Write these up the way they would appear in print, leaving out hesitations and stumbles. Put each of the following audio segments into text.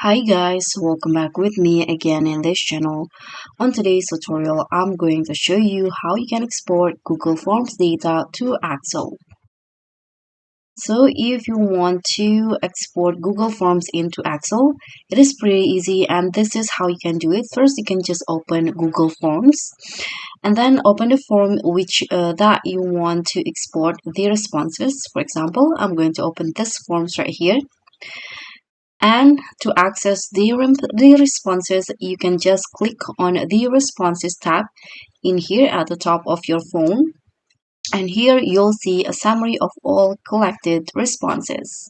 Hi guys, welcome back with me again in this channel. On today's tutorial, I'm going to show you how you can export Google Forms data to Excel. So if you want to export Google Forms into Excel, it is pretty easy and this is how you can do it. First, you can just open Google Forms and then open the form that you want to export the responses. For example, I'm going to open this forms right here. And to access the responses, you can just click on the responses tab in here at the top of your phone. And here you'll see a summary of all collected responses.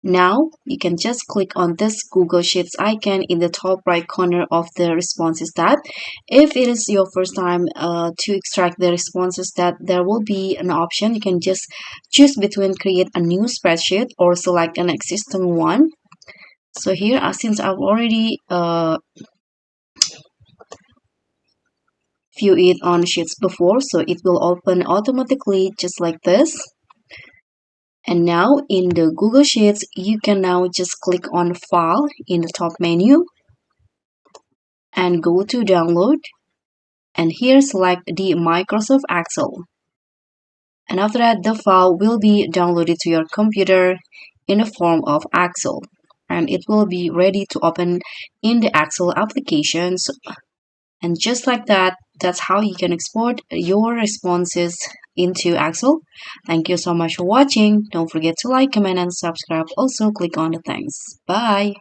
Now you can just click on this Google Sheets icon in the top right corner of the responses tab. If it is your first time to extract the responses tab, there will be an option. You can just choose between create a new spreadsheet or select an existing one. So here, since I've already viewed it on Sheets before, so it will open automatically just like this. And now in the Google Sheets, you can now just click on File in the top menu and go to Download. And here select the Microsoft Excel. And after that, the file will be downloaded to your computer in the form of Excel. And it will be ready to open in the Excel applications. And just like that, that's how you can export your responses into Excel. Thank you so much for watching. Don't forget to like, comment, and subscribe. Also, click on the thanks. Bye.